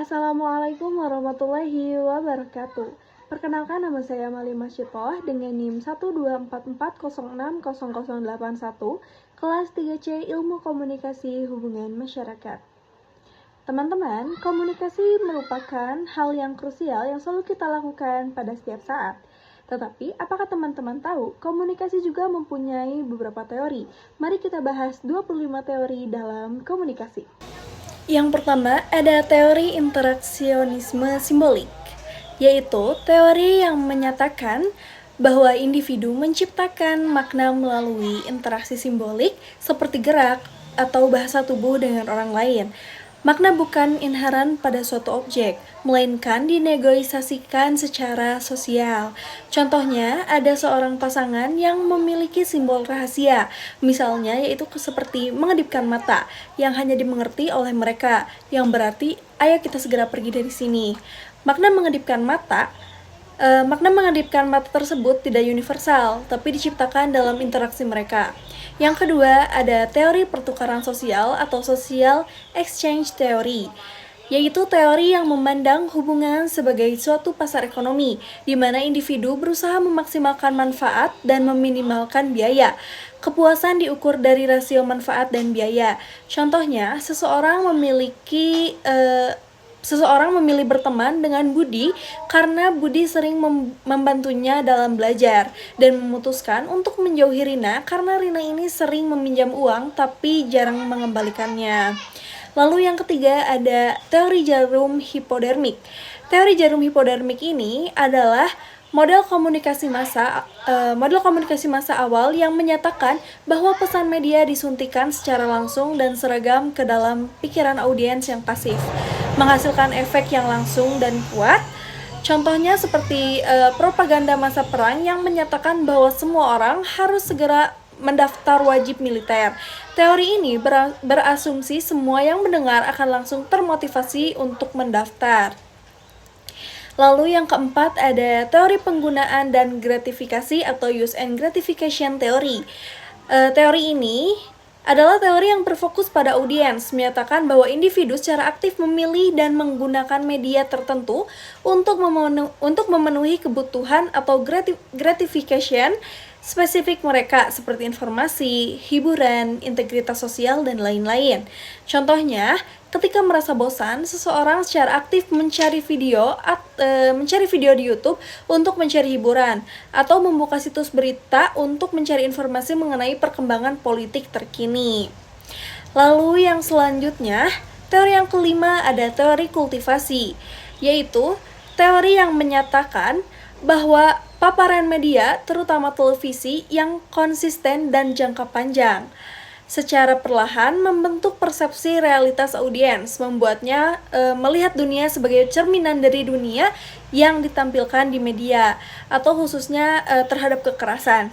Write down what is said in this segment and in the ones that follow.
Assalamualaikum warahmatullahi wabarakatuh. Perkenalkan, nama saya Mali Masyitoh dengan NIM 12440600081, kelas 3C Ilmu Komunikasi Hubungan Masyarakat. Teman-teman, komunikasi merupakan hal yang krusial yang selalu kita lakukan pada setiap saat. Tetapi, apakah teman-teman tahu, komunikasi juga mempunyai beberapa teori? Mari kita bahas 25 teori dalam komunikasi. Yang pertama, ada teori interaksionisme simbolik, yaitu teori yang menyatakan bahwa individu menciptakan makna melalui interaksi simbolik seperti gerak atau bahasa tubuh dengan orang lain. Makna bukan inheran pada suatu objek, melainkan dinegosiasikan secara sosial. Contohnya, ada seorang pasangan yang memiliki simbol rahasia, misalnya yaitu seperti mengedipkan mata, yang hanya dimengerti oleh mereka, yang berarti, ayo kita segera pergi dari sini. Makna mengedipkan mata tersebut tidak universal, tapi diciptakan dalam interaksi mereka. Yang kedua, ada teori pertukaran sosial atau social exchange theory, yaitu teori yang memandang hubungan sebagai suatu pasar ekonomi, di mana individu berusaha memaksimalkan manfaat dan meminimalkan biaya. Kepuasan diukur dari rasio manfaat dan biaya. Contohnya, seseorang memilih berteman dengan Budi karena Budi sering membantunya dalam belajar, dan memutuskan untuk menjauhi Rina karena Rina ini sering meminjam uang tapi jarang mengembalikannya. Lalu yang ketiga, ada teori jarum hipodermik. Teori jarum hipodermik ini adalah model komunikasi massa awal yang menyatakan bahwa pesan media disuntikan secara langsung dan seragam ke dalam pikiran audiens yang pasif, menghasilkan efek yang langsung dan kuat. Contohnya seperti propaganda masa perang yang menyatakan bahwa semua orang harus segera mendaftar wajib militer. Teori ini berasumsi semua yang mendengar akan langsung termotivasi untuk mendaftar. Lalu yang keempat, ada teori penggunaan dan gratifikasi atau use and gratification theory. Teori ini adalah teori yang berfokus pada audiens, menyatakan bahwa individu secara aktif memilih dan menggunakan media tertentu untuk memenuhi kebutuhan atau gratification spesifik mereka, seperti informasi, hiburan, integritas sosial, dan lain-lain. Contohnya, ketika merasa bosan, seseorang secara aktif mencari video di YouTube untuk mencari hiburan, atau membuka situs berita untuk mencari informasi mengenai perkembangan politik terkini. Lalu yang selanjutnya, teori yang kelima ada teori kultivasi, yaitu teori yang menyatakan bahwa paparan media, terutama televisi, yang konsisten dan jangka panjang, secara perlahan membentuk persepsi realitas audiens, membuatnya melihat dunia sebagai cerminan dari dunia yang ditampilkan di media, atau khususnya terhadap kekerasan.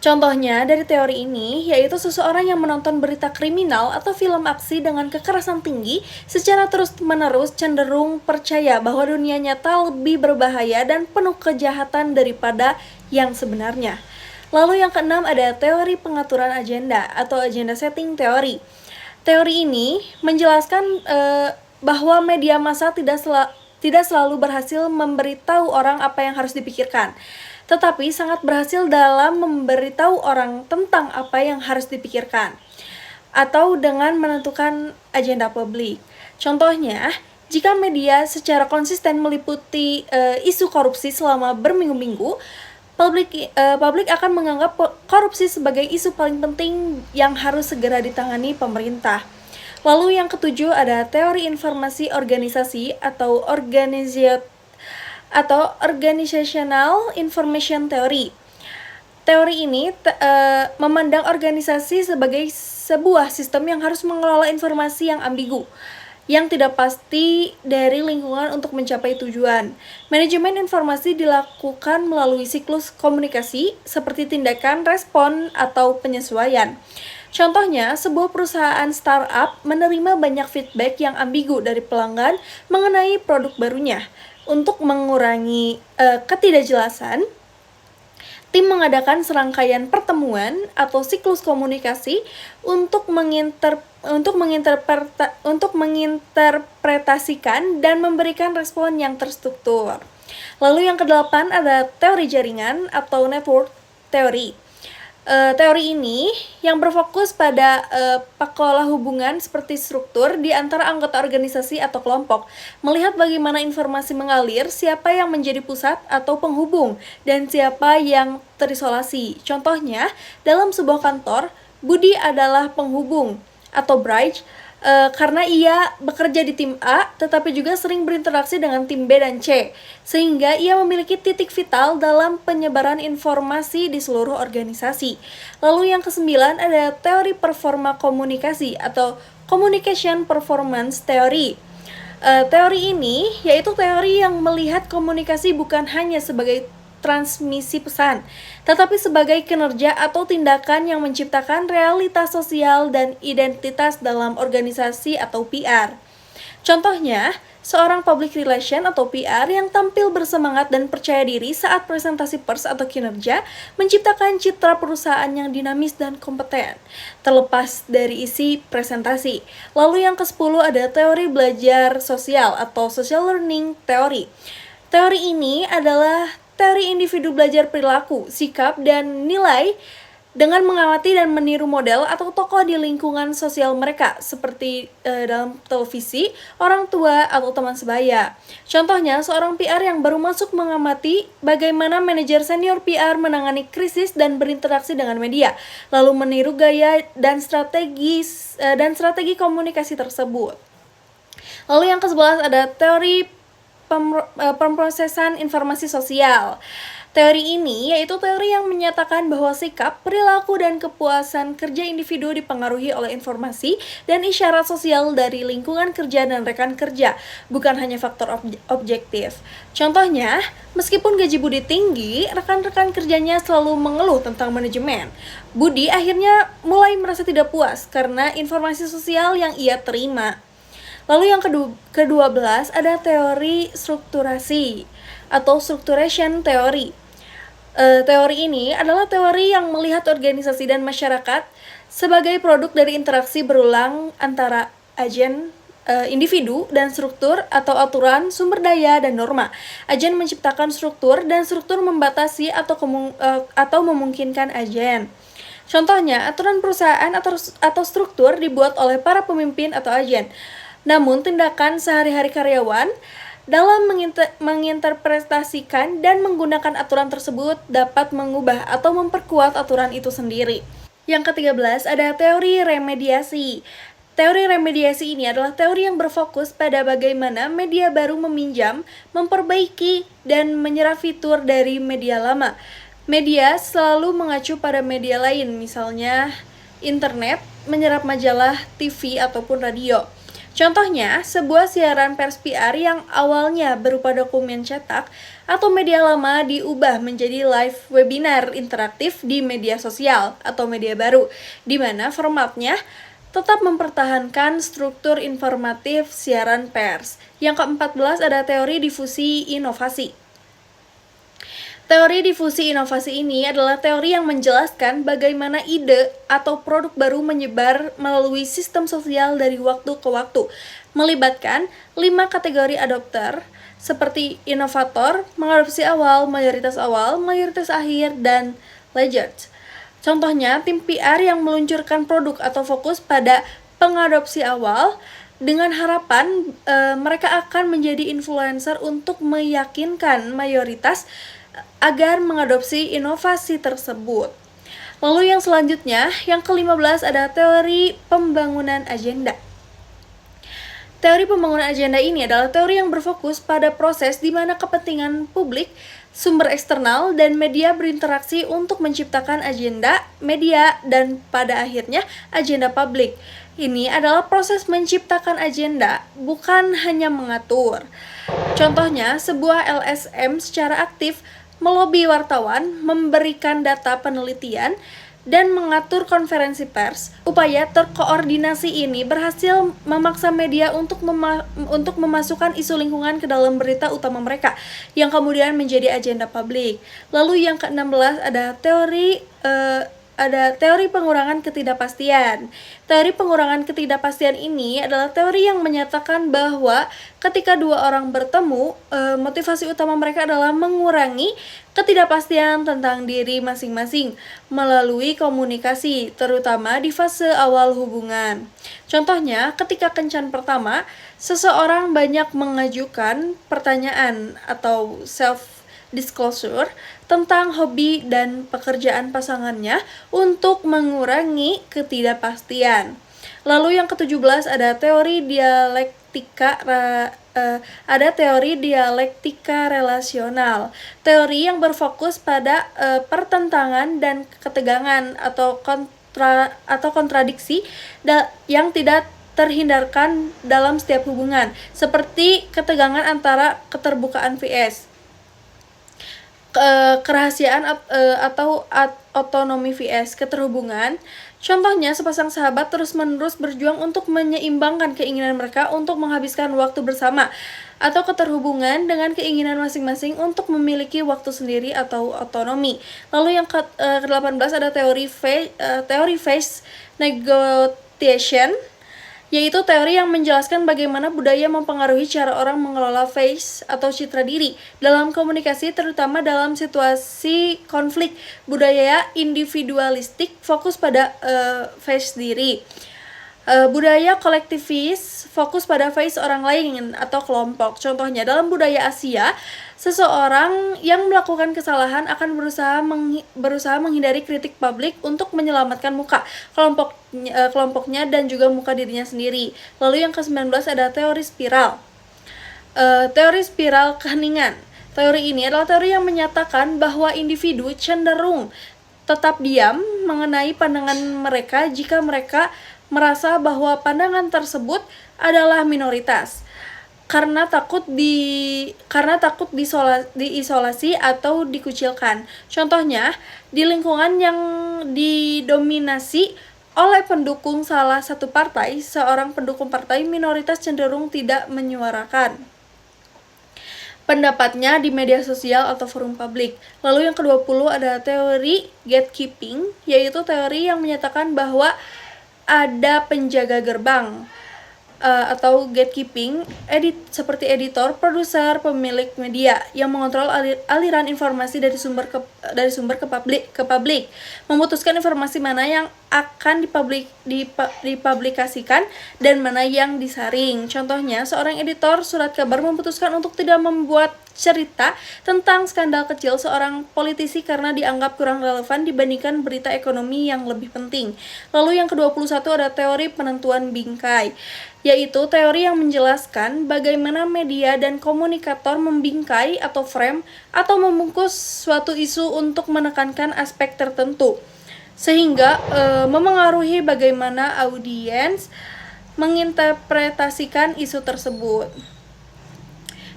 Contohnya dari teori ini, yaitu seseorang yang menonton berita kriminal atau film aksi dengan kekerasan tinggi secara terus-menerus cenderung percaya bahwa dunia nyata lebih berbahaya dan penuh kejahatan daripada yang sebenarnya. Lalu yang keenam, ada teori pengaturan agenda atau agenda setting theory. Teori ini menjelaskan bahwa media massa tidak selalu berhasil memberitahu orang apa yang harus dipikirkan, tetapi sangat berhasil dalam memberitahu orang tentang apa yang harus dipikirkan, atau dengan menentukan agenda publik. Contohnya, jika media secara konsisten meliputi isu korupsi selama berminggu-minggu, publik akan menganggap korupsi sebagai isu paling penting yang harus segera ditangani pemerintah. Lalu yang ketujuh, ada teori informasi organisasi atau Organizational Information Theory. Teori ini memandang organisasi sebagai sebuah sistem yang harus mengelola informasi yang ambigu, yang tidak pasti dari lingkungan untuk mencapai tujuan. Manajemen informasi dilakukan melalui siklus komunikasi seperti tindakan, respon, atau penyesuaian. Contohnya, sebuah perusahaan startup menerima banyak feedback yang ambigu dari pelanggan mengenai produk barunya. Untuk mengurangi ketidakjelasan, tim mengadakan serangkaian pertemuan atau siklus komunikasi untuk untuk menginterpretasikan dan memberikan respon yang terstruktur. Lalu yang kedelapan ada teori jaringan atau network theory. Teori ini yang berfokus pada pola hubungan seperti struktur di antara anggota organisasi atau kelompok, melihat bagaimana informasi mengalir, siapa yang menjadi pusat atau penghubung, dan siapa yang terisolasi. Contohnya, dalam sebuah kantor, Budi adalah penghubung atau bridge, karena ia bekerja di tim A, tetapi juga sering berinteraksi dengan tim B dan C, sehingga ia memiliki titik vital dalam penyebaran informasi di seluruh organisasi. Lalu yang kesembilan ada teori performa komunikasi atau Communication Performance Theory. Teori ini yaitu teori yang melihat komunikasi bukan hanya sebagai transmisi pesan, tetapi sebagai kinerja atau tindakan yang menciptakan realitas sosial dan identitas dalam organisasi atau PR. Contohnya, seorang public relation atau PR yang tampil bersemangat dan percaya diri saat presentasi pers atau kinerja menciptakan citra perusahaan yang dinamis dan kompeten, terlepas dari isi presentasi. Lalu yang ke-10 ada teori belajar sosial atau social learning theory. Teori ini adalah teori individu belajar perilaku, sikap, dan nilai dengan mengamati dan meniru model atau tokoh di lingkungan sosial mereka, seperti dalam televisi, orang tua, atau teman sebaya. Contohnya, seorang PR yang baru masuk mengamati bagaimana manajer senior PR menangani krisis dan berinteraksi dengan media, lalu meniru gaya dan strategi komunikasi tersebut. Lalu yang ke-11 ada teori pemrosesan informasi sosial. Teori ini yaitu teori yang menyatakan bahwa sikap, perilaku, dan kepuasan kerja individu dipengaruhi oleh informasi dan isyarat sosial dari lingkungan kerja dan rekan kerja, bukan hanya faktor objektif. Contohnya, meskipun gaji Budi tinggi, rekan-rekan kerjanya selalu mengeluh tentang manajemen. Budi akhirnya mulai merasa tidak puas karena informasi sosial yang ia terima. Lalu yang ke-12 ada teori strukturasi atau structuration theory. Teori ini adalah teori yang melihat organisasi dan masyarakat sebagai produk dari interaksi berulang antara agen, individu, dan struktur atau aturan, sumber daya, dan norma. Agen menciptakan struktur dan struktur membatasi atau memungkinkan agen. Contohnya, aturan perusahaan atau struktur dibuat oleh para pemimpin atau agen. Namun, tindakan sehari-hari karyawan dalam menginterpretasikan dan menggunakan aturan tersebut dapat mengubah atau memperkuat aturan itu sendiri. Yang ke-13 ada teori remediasi. Teori remediasi ini adalah teori yang berfokus pada bagaimana media baru meminjam, memperbaiki, dan menyerap fitur dari media lama. Media selalu mengacu pada media lain, misalnya internet, menyerap majalah, TV, ataupun radio. Contohnya, sebuah siaran pers PR yang awalnya berupa dokumen cetak atau media lama diubah menjadi live webinar interaktif di media sosial atau media baru, di mana formatnya tetap mempertahankan struktur informatif siaran pers. Yang ke-14 ada teori difusi inovasi. Teori difusi inovasi ini adalah teori yang menjelaskan bagaimana ide atau produk baru menyebar melalui sistem sosial dari waktu ke waktu, melibatkan 5 kategori adopter seperti inovator, mengadopsi awal, mayoritas akhir, dan laggards. Contohnya, tim PR yang meluncurkan produk atau fokus pada pengadopsi awal dengan harapan mereka akan menjadi influencer untuk meyakinkan mayoritas agar mengadopsi inovasi tersebut. Lalu yang selanjutnya, yang ke-15 ada teori pembangunan agenda. Teori pembangunan agenda ini adalah teori yang berfokus pada proses di mana kepentingan publik, sumber eksternal, dan media berinteraksi untuk menciptakan agenda, media, dan pada akhirnya agenda publik. Ini adalah proses menciptakan agenda, bukan hanya mengatur. Contohnya, sebuah LSM secara aktif melobi wartawan, memberikan data penelitian, dan mengatur konferensi pers. Upaya terkoordinasi ini berhasil memaksa media untuk memasukkan isu lingkungan ke dalam berita utama mereka, yang kemudian menjadi agenda publik. Lalu yang ke-16 ada teori ada teori pengurangan ketidakpastian. Teori pengurangan ketidakpastian ini adalah teori yang menyatakan bahwa ketika dua orang bertemu, motivasi utama mereka adalah mengurangi ketidakpastian tentang diri masing-masing melalui komunikasi, terutama di fase awal hubungan. Contohnya, ketika kencan pertama, seseorang banyak mengajukan pertanyaan atau self-disclosure tentang hobi dan pekerjaan pasangannya untuk mengurangi ketidakpastian. Lalu yang ke-17 ada teori dialektika relasional. Teori yang berfokus pada pertentangan dan ketegangan atau kontradiksi yang tidak terhindarkan dalam setiap hubungan, seperti ketegangan antara keterbukaan vs kerahasiaan atau otonomi vs keterhubungan. Contohnya, sepasang sahabat terus-menerus berjuang untuk menyeimbangkan keinginan mereka untuk menghabiskan waktu bersama, atau keterhubungan dengan keinginan masing-masing untuk memiliki waktu sendiri atau otonomi. Lalu yang ke-18 ada teori phase negotiation, yaitu teori yang menjelaskan bagaimana budaya mempengaruhi cara orang mengelola face atau citra diri dalam komunikasi, terutama dalam situasi konflik. Budaya individualistik fokus pada face diri. Budaya kolektivis fokus pada face orang lain atau kelompok. Contohnya, dalam budaya Asia, seseorang yang melakukan kesalahan akan berusaha menghindari kritik publik untuk menyelamatkan muka kelompoknya dan juga muka dirinya sendiri. Lalu yang ke-19 ada teori spiral. Teori spiral keheningan. Teori ini adalah teori yang menyatakan bahwa individu cenderung tetap diam mengenai pandangan mereka jika mereka merasa bahwa pandangan tersebut adalah minoritas, karena takut diisolasi atau dikucilkan. Contohnya, di lingkungan yang didominasi oleh pendukung salah satu partai, seorang pendukung partai minoritas cenderung tidak menyuarakan pendapatnya di media sosial atau forum publik. Lalu yang ke-20 ada teori gatekeeping, yaitu teori yang menyatakan bahwa ada penjaga gerbang atau gatekeeping, seperti editor, produser, pemilik media yang mengontrol aliran informasi dari sumber ke publik, memutuskan informasi mana yang akan dipublikasikan dan mana yang disaring. Contohnya, seorang editor surat kabar memutuskan untuk tidak membuat cerita tentang skandal kecil seorang politisi karena dianggap kurang relevan dibandingkan berita ekonomi yang lebih penting. Lalu yang ke-21 ada teori penentuan bingkai, yaitu teori yang menjelaskan bagaimana media dan komunikator membingkai atau frame atau membungkus suatu isu untuk menekankan aspek tertentu, sehingga memengaruhi bagaimana audiens menginterpretasikan isu tersebut.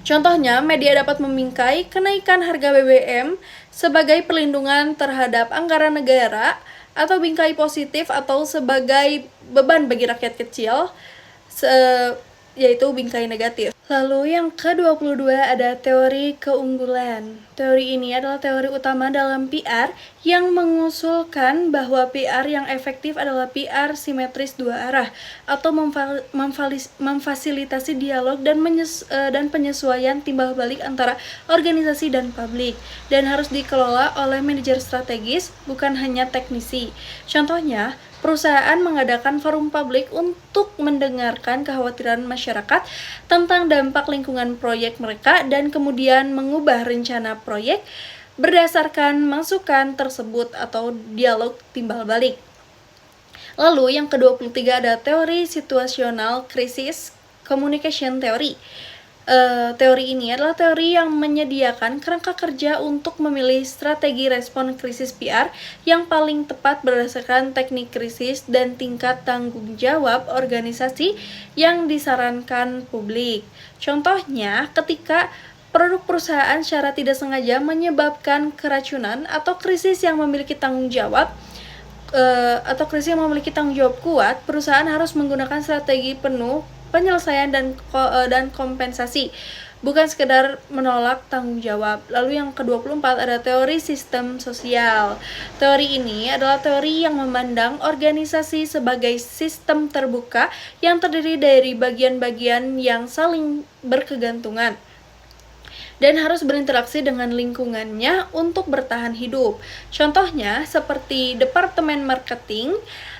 Contohnya, media dapat membingkai kenaikan harga BBM sebagai perlindungan terhadap anggaran negara, atau bingkai positif atau sebagai beban bagi rakyat kecil, yaitu bingkai negatif. Lalu yang ke-22 ada teori keunggulan. Teori ini adalah teori utama dalam PR yang mengusulkan bahwa PR yang efektif adalah PR simetris dua arah atau memfasilitasi dialog dan penyesuaian timbal balik antara organisasi dan publik, dan harus dikelola oleh manajer strategis, bukan hanya teknisi. Contohnya, perusahaan mengadakan forum publik untuk mendengarkan kekhawatiran masyarakat tentang dampak lingkungan proyek mereka dan kemudian mengubah rencana proyek berdasarkan masukan tersebut atau dialog timbal balik. Lalu yang ke-23 ada teori situasional krisis communication theory. Teori ini adalah teori yang menyediakan kerangka kerja untuk memilih strategi respon krisis PR yang paling tepat berdasarkan teknik krisis dan tingkat tanggung jawab organisasi yang disarankan publik. Contohnya, ketika produk perusahaan secara tidak sengaja menyebabkan keracunan atau krisis yang memiliki tanggung jawab kuat, perusahaan harus menggunakan strategi penuh penyelesaian dan kompensasi bukan sekedar menolak tanggung jawab. Lalu yang ke-24 ada teori sistem sosial. Teori ini adalah teori yang memandang organisasi sebagai sistem terbuka yang terdiri dari bagian-bagian yang saling berkegantungan dan harus berinteraksi dengan lingkungannya untuk bertahan hidup. Contohnya seperti departemen marketing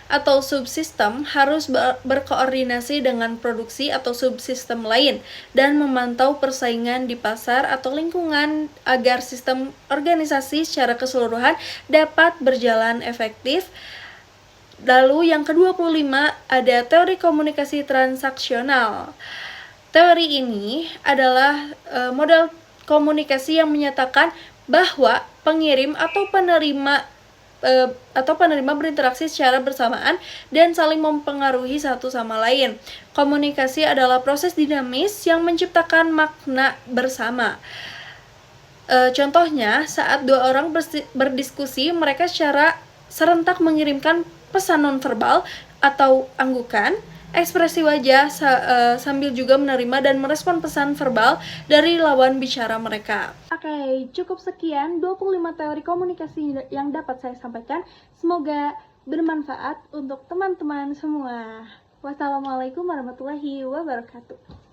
atau subsistem harus berkoordinasi dengan produksi atau subsistem lain dan memantau persaingan di pasar atau lingkungan agar sistem organisasi secara keseluruhan dapat berjalan efektif. Lalu yang ke-25 ada teori komunikasi transaksional. Teori ini adalah model komunikasi yang menyatakan bahwa pengirim atau penerima berinteraksi secara bersamaan dan saling mempengaruhi satu sama lain. Komunikasi adalah proses dinamis yang menciptakan makna bersama. Contohnya, saat dua orang berdiskusi, mereka secara serentak mengirimkan pesan nonverbal atau anggukan, ekspresi wajah sambil juga menerima dan merespon pesan verbal dari lawan bicara mereka. Oke, cukup sekian 25 teori komunikasi yang dapat saya sampaikan. Semoga bermanfaat untuk teman-teman semua. Wassalamualaikum warahmatullahi wabarakatuh.